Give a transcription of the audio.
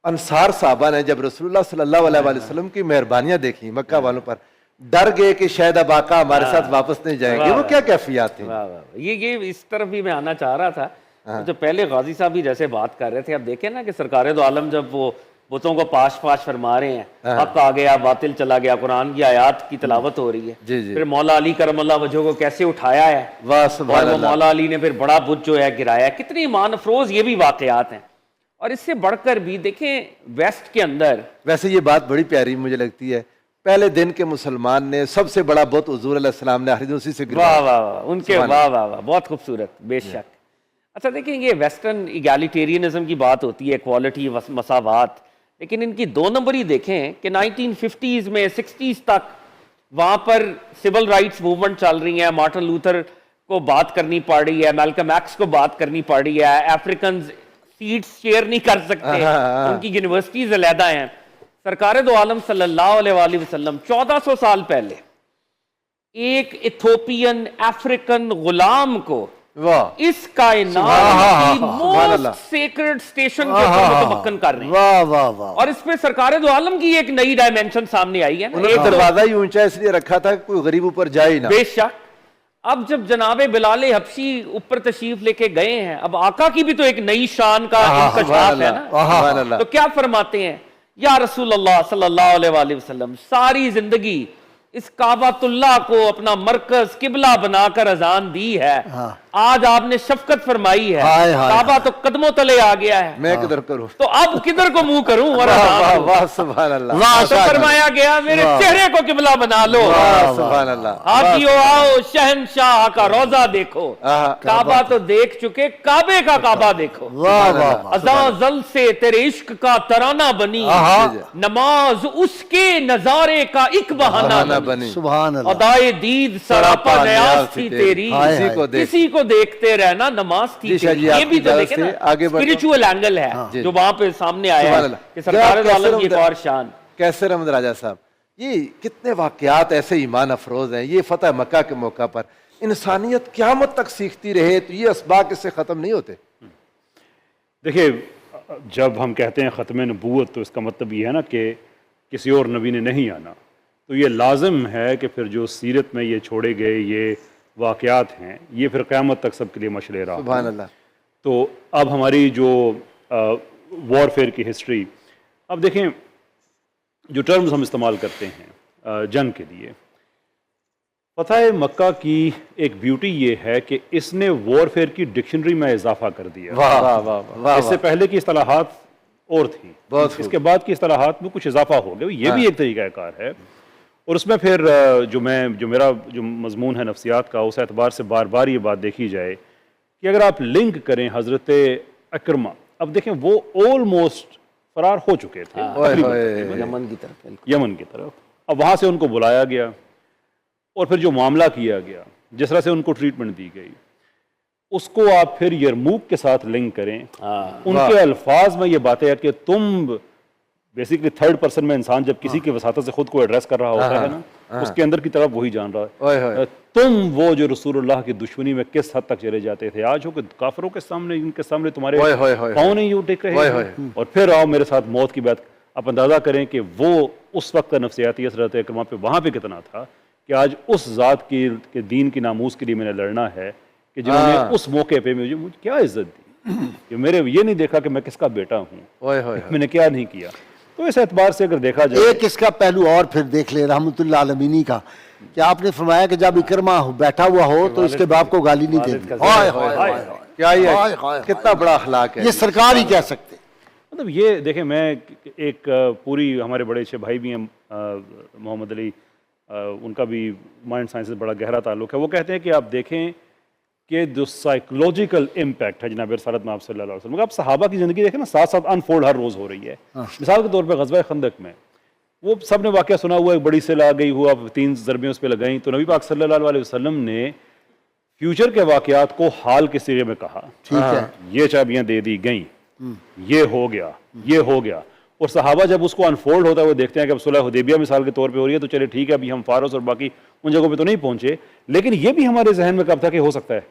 अंसार साहबा ने जब रसूलुल्लाह सल्लल्लाहु अलैहि वसल्लम की मेहरबानियां देखी मक्का वालों पर, डर गए कि शायद अब आका हमारे साथ वापस नहीं जाएंगे। वो क्या कैफियत थी? वाह वाह, ये इस तरफ भी मैं आना चाह रहा था। जो पहले गाजी साहब भी जैसे बात कर रहे थे, अब देखें ना कि सरकार दो आलम जब वो बुतों को पाश पाश फरमा रहे हैं, हक आ गया बातिल चला गया, कुरान की आयत की तिलावत हो रही है। जी जी। फिर मौला अली करमल्लाह वजह को कैसे उठाया है, वाह सुभान और वो अल्लाह। मौला अली ने फिर बड़ा बुत जो है गिराया। कितनी ईमान अफरोज ये भी वाकयात हैं। और इससे बढ़कर भी देखें वेस्ट के अंदर, वैसे ये बात बड़ी प्यारी मुझे लगती है, पहले दिन के मुसलमान ने सबसे बड़ा बुत हुजूर अलैहि सलाम ने हर उसी से वाह वाह वाह, उनके वाह वाह वाह, बहुत खूबसूरत, बेशक। अच्छा देखें, ये वेस्टर्न इगैलिटेरियनिज्म की बात होती है, इक्वालिटी मसावात, लेकिन इनकी दो नंबरी देखें कि 1950s में 60s तक वहाँ पर सिविल राइट्स मूवमेंट चल रही है, मार्टिन लूथर को बात करनी पड़ रही है, मैल्कम एक्स को बात करनी पड़ रही है, अफ्रीकन सीट्स शेयर नहीं कर सकते, उनकी यूनिवर्सिटीज अलहदा हैं। सरकार दो आलम सल्लल्लाहु अलैहि वसल्लम 1400 साल पहले एक इथोपियन अफ्रीकन गुलाम को इस कायनात की मोस्ट सेक्रेड स्टेशन के ऊपर मुतमक्कन कर रहे हैं। वाह वाह वाह। और इसमें सरकार दो आलम की एक नई डायमेंशन सामने आई है। उन्होंने दरवाजा ही ऊंचा इसलिए रखा था कि कोई गरीब ऊपर जाए ही ना। बेशक। अब जब जनाबे बिलाल हबशी ऊपर तशरीफ लेके गए हैं, अब आका की भी तो एक नई शान का इंकशाफ है ना। तो क्या फरमाते हैं, या रसूल अल्लाह सल्लल्लाहु अलैहि वसल्लम, सारी जिंदगी इस काबातुल्लाह को अपना मरकज किबला बनाकर अजान दी है, आज आपने शफकत फरमाई है, काबा तो कदमों तले आ गया है, मैं किधर करूं, तो अब किधर को मुंह करूं? और वाह सुभान अल्लाह। तो फरमाया गया मेरे चेहरे को किबला बना लो। सुभान अल्लाह। हाथियों आओ शहनशाह का रोजा देखो, काबा तो देख चुके, काबे का काबा देखो। अज़ां जल से तेरे इश्क का तराना बनी, नमाज उसके नजारे का एक बहाना बनी, अदाए दीद सरापा न्याज थी तेरी, किसी को देखते रहना नमाज थी। ये भी तो देखे ना, स्पिरिचुअल एंगल है जो वहां पे सामने आया है कि सरकार दो आलम की एक और शान। कैसे रहमत राजा साहब, ये कितने वाकयात ऐसे ईमान अफरोज हैं। ये फतह मक्का के मौका पर इंसानियत क़यामत तक सीखती रहे तो ये असबाक इससे खत्म नहीं होते। देखिए, जब हम कहते हैं ख़त्म नबूवत तो इसका मतलब ये है ना कि किसी और नबी ने नहीं आना, तो ये लाजिम है कि फिर जो सीरत में ये छोड़े गए ये वाक़यात हैं, ये फिर क़यामत तक सबके लिए मशले रहा। सुभान अल्लाह। तो अब हमारी जो वॉरफेयर की हिस्ट्री, अब देखें जो टर्म्स हम इस्तेमाल करते हैं जंग के लिए, फतह मक्का की एक ब्यूटी ये है कि इसने वॉरफेयर की डिक्शनरी में इजाफा कर दिया। वाह वाह वाह। इससे पहले की इस्तिलाहात और थी, इसके बाद की इस्तिलाहात में कुछ इजाफा हो गया, ये भी एक तरीक़ाकार है। और उसमें फिर जो मेरा जो मजमून है नफ्सियात का, उस एतबार से बार बार ये बात देखी जाए कि अगर आप लिंक करें हज़रत अकरमा, अब देखें वो ऑलमोस्ट फरार हो चुके थे यमन की तरफ। अब वहाँ से उनको बुलाया गया और फिर जो मामला किया गया, जिस तरह से उनको ट्रीटमेंट दी गई, उसको आप फिर यरमूक के साथ लिंक करें। उनके अल्फाज में ये बातें है कि तुम बेसिकली थर्ड पर्सन में इंसान जब किसी की वसातत से खुद को एड्रेस कर रहा होता है ना, उसके अंदर की तरफ वही जान रहा है। तुम वो जो रसूलुल्लाह की दुश्मनी में किस हद तक चले जाते थे, आज हो कि काफिरों के सामने, इनके सामने तुम्हारे पाँव नहीं यूँ रहे, और फिर आओ मेरे साथ मौत की बात। आप अंदाजा करें कि वो उस वक्त का नफ्सियाती असरत अकरमा पे वहाँ पे कितना था कि आज उस ज़ात के दीन की नामूस के लिए मैंने लड़ना है कि जिन्होंने उस मौके पे मुझे क्या इज्जत दी, कि मेरे ये नहीं देखा कि मैं किसका बेटा हूँ, मैंने क्या नहीं किया। तो इस एतबार से अगर देखा जाए, एक इसका पहलू और फिर देख ले रहमतुल्लाह अलमीनी का, कि आपने फरमाया कि जब इकरमा बैठा हुआ हो तो इसके बाप को गाली नहीं देनी। क्या ये कितना बड़ा अखलाक है, ये सरकार ही कह सकते। मतलब ये देखें, मैं एक पूरी, हमारे बड़े अच्छे भाई भी हैं मोहम्मद अली, उनका भी माइंड साइंस से बड़ा गहरा ताल्लुक है। वो कहते हैं कि आप देखें कि जो साइकोलॉजिकल इम्पैक्ट है जनाब रसूलुल्लाह सल्लल्लाहु अलैहि वसल्लम, आप सहाबा की ज़िंदगी देखें ना, साथ साथ अनफोल्ड हर रोज़ हो रही है। मिसाल के तौर पे ग़ज़वा खंदक में वो सब ने वाक़या सुना हुआ है, बड़ी से आ गई हुआ, 3 ज़रबें उस पर लगाई, तो नबी पाक सल्लल्लाहु अलैहि वसल्लम ने फ्यूचर के वाक़यात को हाल के सिरे में कहा, ठीक है, ये चाबियाँ दे दी गई, ये हो गया, ये हो गया। और सहाबा जब उसको अनफोल्ड होता है, वो देखते हैं कि अब सुलह हुदैबिया मिसाल के तौर पे हो रही है, तो चले ठीक है, अभी हम फारस और बाकी उन जगहों पे तो नहीं पहुंचे, लेकिन ये भी हमारे जहन में कब था कि हो सकता है